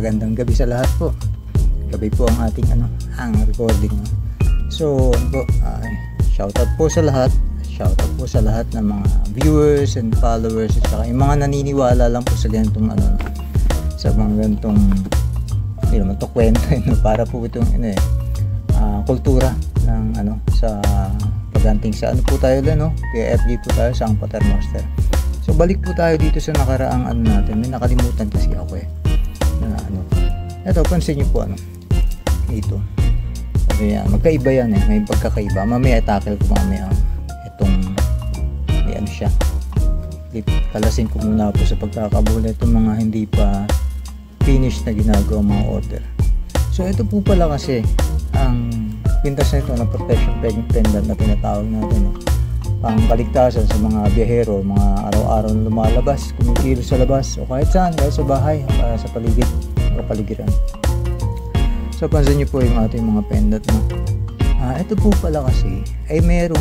magandang gabi sa lahat po. Gabi po ang ating ang recording. So, shoutout po sa lahat. Shoutout po sa lahat ng mga viewers and followers at saka yung mga naniniwala lang po sa ganitong sa mga ganitong hindi naman to kwento para po itong kultura ng sa paganting sa po tayo lang kaya FB po tayo sa ang Paternoster. So balik po tayo dito sa nakaraang natin. May nakalimutan kasi ako ito pansin niyo po ito. Okay, magkaiba yan may pagkakaiba. Mamaya tackle ko mamaya itong may siya. Kalasin ko muna po sa pagkakabula itong mga hindi pa finish na ginagawa mga order. So ito po pala kasi ang pintas na ito ng protection pendant na tinatawag natin pang kaligtasan sa mga biyahero, mga araw-araw na lumalabas, kumikilos sa labas o kahit saan, kahit sa bahay, sa paligid o paligiran. So pansin niyo po yung ating mga pendant ito po pala kasi ay merong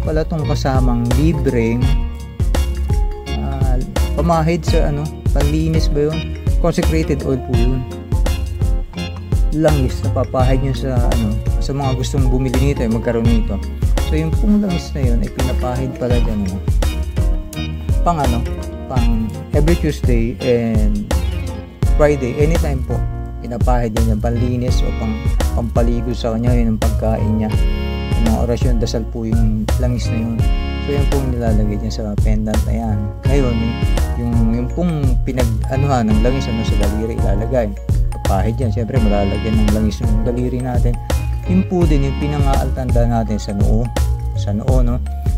pala tong kasamang libreng pamahid sa panlinis ba yun? Consecrated oil po yun. Langis na papahid nyo sa mga gustong bumili nito magkaroon nito. So yung pong langis na yun ay pinapahid pala dyan pang every Tuesday and Friday, anytime po pinapahid yan yung panlinis o pampaligo sa kanya, yun ang pagkain niya, yung mga orasyon, dasal po yung langis na yun. So yun pong nilalagay niya sa pendant na yan. Ngayon yung pong ng langis sa daliri ilalagay, papahid yan, syempre malalagyan ng langis yung daliri natin. Yun po din yung pinangaaltanda natin sa noo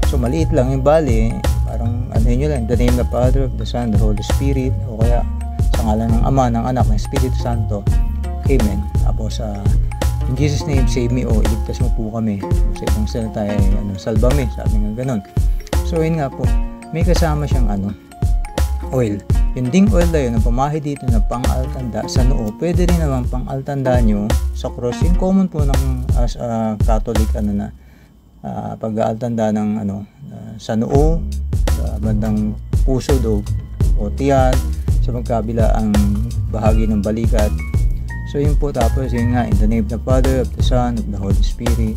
so maliit lang yung bali, parang nyo lang, the name of the Father, of the Son, the Holy Spirit, o kaya sa ngalan ng Ama, ng Anak, ng Espiritu Santo, Amen. Tapos in Jesus name save me, o iligtas mo po kami. Sa ibang salita ay salva me, sabi nga ganun. So yun nga po, may kasama siyang oil. Yung ding oil na yun, ang pamahid dito na pang-altanda sa noo, pwede rin naman pang-altanda nyo sa cross. Yung common po ng Catholic pag-aaltanda ng sa noo, sa bandang puso o tiyan, sa magkabila ang bahagi ng balikat. So yun po, tapos yun nga, in the name of the Father, of the Son, of the Holy Spirit,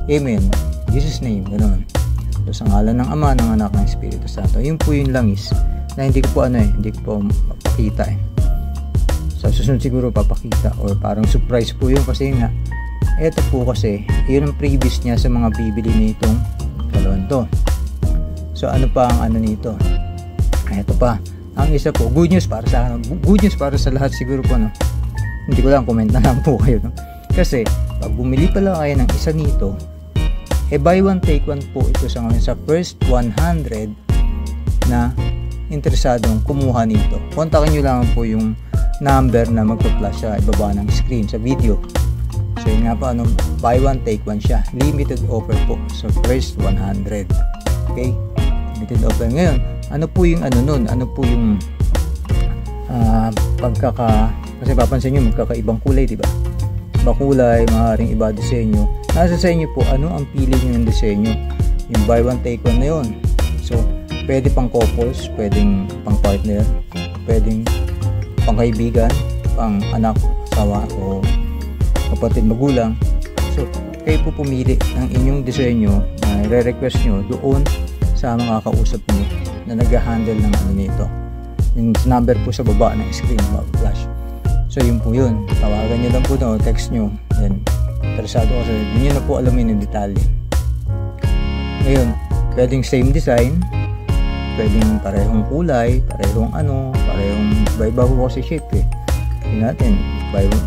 Amen. In Jesus name, ganoon. So sa ngalan ng Ama, ng Anak, ng Espiritu Santo. Yun po yung langis na hindi ko po hindi ko po mapakita sa susunod siguro papakita or parang surprise po yun kasi nga eto po kasi yun ang previous niya sa mga bibili nitong dalawang to. So ano pa ang nito, eto pa ang isa po, good news para sa lahat siguro po hindi ko lang, comment na lang po kayo kasi pag bumili pala kayo ng isa nito buy one take one po ito sa ngayon sa first 100 na interesadong kumuha nito. Kontakin nyo lang po yung number na magpa-flash sa ibaba ng screen sa video. So yun nga po, buy one take one siya, limited offer po sa first 100. Okay, limited offer. Ngayon ano po yung kasi papansin nyo magkakaibang kulay, diba? Iba kulay, maaaring iba disenyo. Nasa sa inyo po ang pili nyo ng disenyo. Yung buy one take one na yun, so pwede pang couples, pwedeng pang partner, pwedeng pang kaibigan, pang anak, asawa o kapatid, magulang. So kayo po pumili ng inyong disenyo na i-request nyo doon sa mga kausap nyo na nag-handle ng nito. Yung number po sa baba ng screen mag-flash. So yun po yun, tawagan nyo lang po text nyo, then interesado kasi hindi nyo na po alamin yung detalye. Ngayon pwedeng same design, pwedeng parehong kulay, parehong iba-iba po kasi shape Tingnan natin,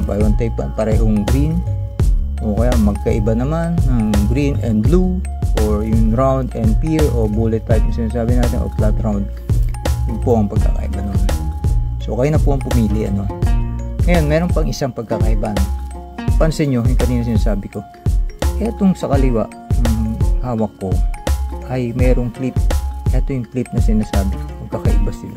buy one take one, parehong green o kaya magkaiba naman ng green and blue or yung round and pear o bullet type yung sinasabi natin o flat round. Yun po ang pagkakaiba nun. So kayo na po ang pumili Ngayon meron pang isang pagkakaiba Pansin nyo yung kanina sinasabi ko, etong sa kaliwa hawak ko ay merong clip. Ito yung clip na sinasabi ko, magkakaiba sila.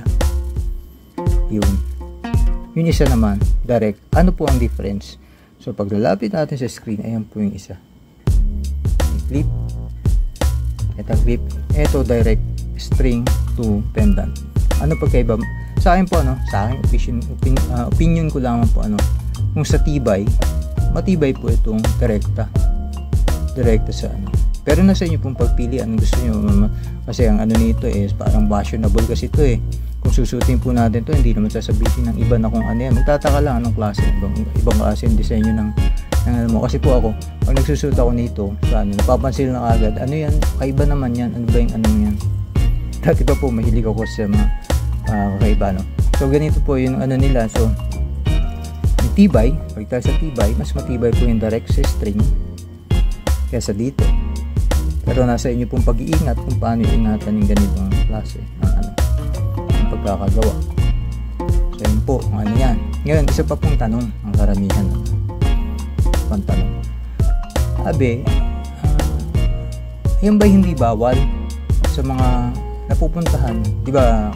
Yung isa naman direct. Ano po ang difference? So pag lalapit natin sa screen, ayan po yung isa, yung clip. Ito clip, ito direct string to pendant. Ano pagkaiba? Sa akin po sa akin opinion ko lang po kung sa tibay, matibay po itong direkta sa Pero nasa inyo pong pagpili anong gusto niyo, kasi ang nito is parang fashionable kasi ito Kung susutin po natin to, hindi naman sasabihin ng iba na kung ano yan. Magtataka lang anong klase, ibang klase yung disenyo ng mo. Kasi po ako, pag nagsusuot ako nito, napapansin lang agad, ano yan, kaiba naman yan, ano ba yung yan. Dati pa po, mahilig ako sa mga kakaiba, So, ganito po yung nila. So, yung tibay, pag tayo sa tibay, mas matibay po yung direct sa string kaysa dito. Pero nasa inyo pong pag-iingat kung paano iingatan yung ganitong klase ng pagkakagawa. So, yun po, kung ano yan. Ngayon, isa pa pong tanong, ang karamihan tanong. Sabi, yan ba hindi bawal sa mga napupuntahan? Di ba,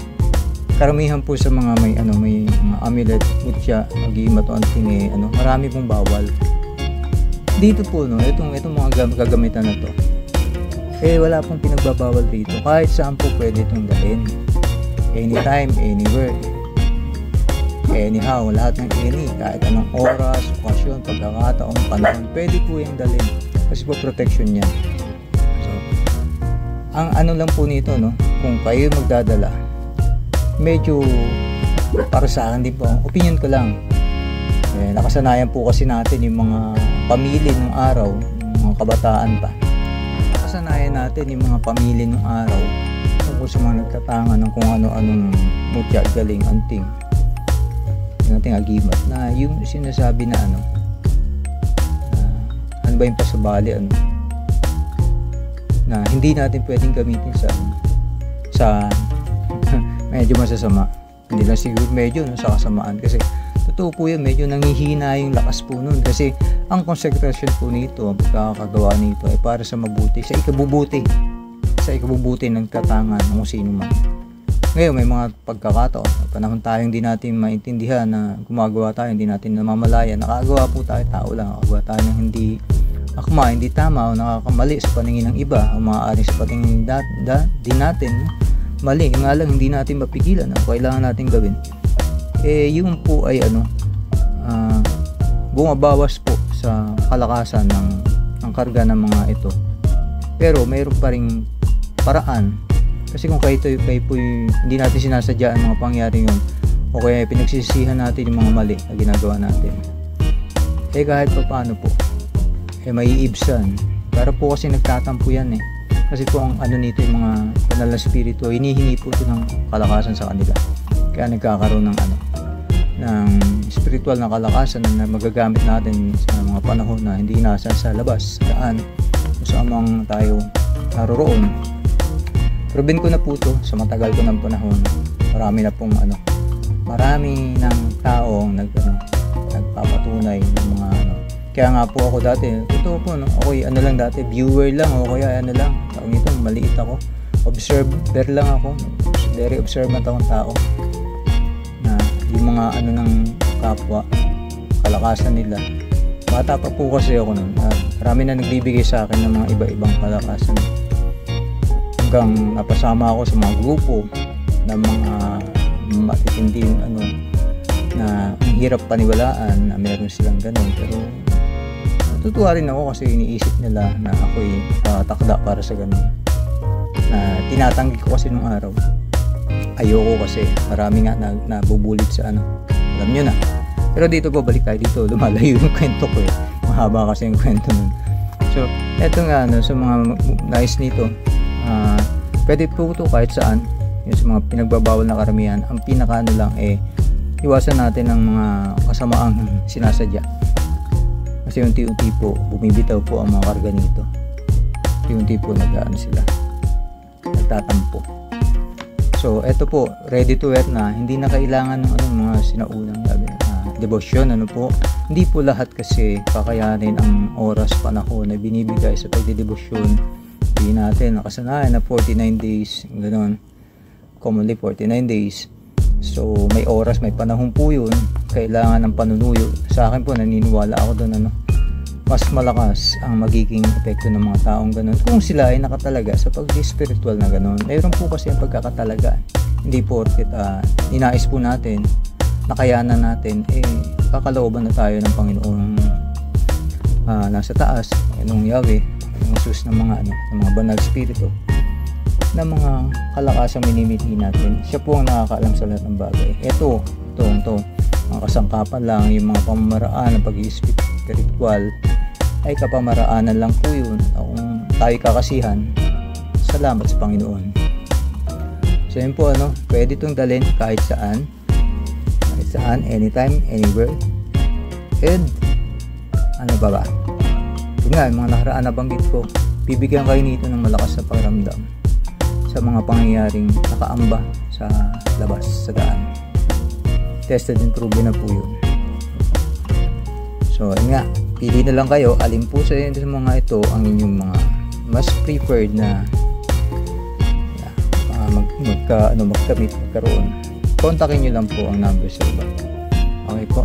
karamihan po sa mga may mga amulet, mutya, mag-iimat o anting marami pong bawal. Dito po itong mga gagamitan na to. Wala pong pinagbabawal dito. Kahit saan po pwede itong dalhin. Anytime, anywhere. Anyhow, lahat ng kahit anong oras, okasyon, pagkakataon, panahon, pwede po yung dalhin. Kasi po protection yan. So, ang lang po nito, kung kayo magdadala, medyo para sa akin din po, opinion ko lang. Nakasanayan po kasi natin yung mga pamilya ng araw, mga kabataan pa. Nakasanayan natin yung mga pamilya ng araw tungkol sa mga nagkatangan ng kung ano-anong mutya, galing, anting. Nating agimat na yung sinasabi na ano ba yung pasabali na hindi natin pwedeng gamitin sa medyo masasama, hindi lang siguro medyo sa kasamaan, kasi totoo po yun, medyo nangihina yung lakas po nun, kasi ang konsentrasyon po nito, ang pagkakagawa nito ay para sa mabuti, sa ikabubuti ng katangan ng kung sino man. Ngayon, may mga pagkakataon, panahon tayo hindi natin maintindihan na gumagawa tayo, hindi natin namamalaya, nakagawa po tayo lang, nakagawa tayo ng hindi akma, hindi tama o nakakamali sa paningin ng iba o maaaring sa paningin din natin mali, nga lang hindi natin mapigilan ang kailangan natin gawin. Yun po ay bumabawas po sa kalakasan ng karga ng mga ito. Pero mayroon pa ring paraan. Kasi kung kayo po hindi natin sinasadya ang mga pangyari yun, o kaya pinagsisihan natin yung mga mali na ginagawa natin, kahit pa paano po maiibsan. Para po kasi nagtatampo yan kasi po ang nito yung mga banal na spirito, hinihingi po ito ng kalakasan sa kanila, kaya nagkakaroon ng spiritual na kalakasan na magagamit natin sa mga panahon na hindi nasa sa labas, saan mang tayo naroroon. Proven ko na po ito sa matagal ko ng panahon. Marami na pong marami ng taong nagpapatunay ng mga Kaya nga po ako dati, totoo po ako'y lang dati, viewer lang o kaya lang, tawag nito, maliit ako. Observer lang ako. Very observant akong tao. Na yung mga ng kapwa, kalakasan nila. Bata pa po kasi ako nun. Marami na nagbibigay sa akin ng mga iba-ibang kalakasan. Hanggang napasama ako sa mga grupo ng mga matitindi na ang hirap paniwalaan na meron silang ganun. Pero natutuwa rin ako kasi iniisip nila na ako'y takda para sa ganun. Na tinatanggi ko kasi nung araw. Ayoko kasi marami nga nabubulit sa alam nyo na. Pero dito po, balik tayo dito, lumalayo yung kwento ko mahaba kasi yung kwento nun. So eto nga sa mga nice nito, pwede po ito kahit saan. Yung sa mga pinagbabawal na karamihan, ang pinaka lang iwasan natin ng mga kasamaang sinasadya. Kasi unti-unti po bumibitaw po ang mga karga nito. Unti-unti po sila nagtatampo. So eto po, ready to wear na, hindi na kailangan ng mga sinaunang devotion. Hindi po lahat kasi kakayanin ang oras, panahon na binibigay sa pagdedebosyon. Hindi natin nakasanayan na 49 days, ganoon. Commonly 49 days. So may oras, may panahon po yun. Kailangan ng panunuyo. Sa akin po, naniniwala ako doon mas malakas ang magiging epekto ng mga taong ganoon kung sila ay nakatalaga sa pag-spiritual na ganoon. Mayroon po kasi ang pagkakatalaga. Hindi porket ninais po natin, nakayanan natin, kakalooban na tayo ng Panginoong nasa taas, Panginoong Yahweh, ng Jesus ng mga banal spirito, na mga kalakasang minimiti natin. Siya po ang nakakaalam sa lahat ng bagay. Ito, mga kasangkapan lang, yung mga pamamaraan ng pag-i-spiritual ay kapamaraanan lang po yun. Kung tayo kakasihan, salamat sa Panginoon. So yun po, pwede itong dalhin kahit saan, anytime, anywhere. And ano ba? Yun nga, yung mga nakaraan na banggit ko, bibigyan kayo nito ng malakas na pakiramdam sa mga pangyayaring nakaamba sa labas, sa daan. Tested and proven na po yun. So yun nga, pili na lang kayo alin po sa mga ito ang inyong mga mas preferred na magkaroon. Kontakin nyo lang po ang number sa iba. Okay po,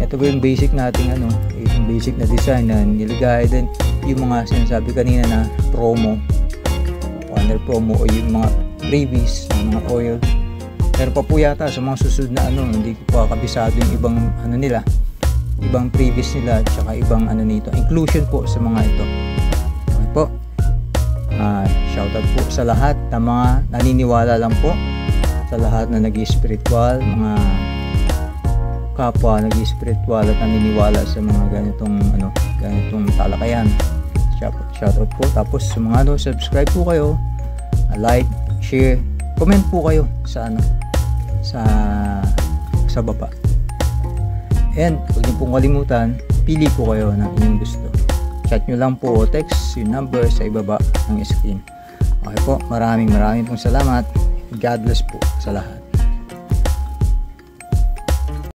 ito po yung basic nating yung basic na design na nilagay. Then yung mga sinasabi kanina na promo, under promo, o yung mga freebies, mga oil. Pero pa po yata sa mga susunod na hindi ko pa kabisado yung ibang nila, ibang previous nila, tsaka ibang nito, inclusion po sa mga ito. Okay po, shoutout po sa lahat na mga naniniwala lang po, sa lahat na nag-i-spiritual, mga kapwa nag-i-spiritual at naniniwala sa mga ganitong talakayan. Shoutout po. Tapos sa mga subscribe po kayo, like, share, comment po kayo sa sa baba. And huwag niyo pong kalimutan, pili po kayo ng inyong gusto. Chat nyo lang po o text yung number sa ibaba ng screen. Okay po, maraming pong salamat. God bless po sa lahat.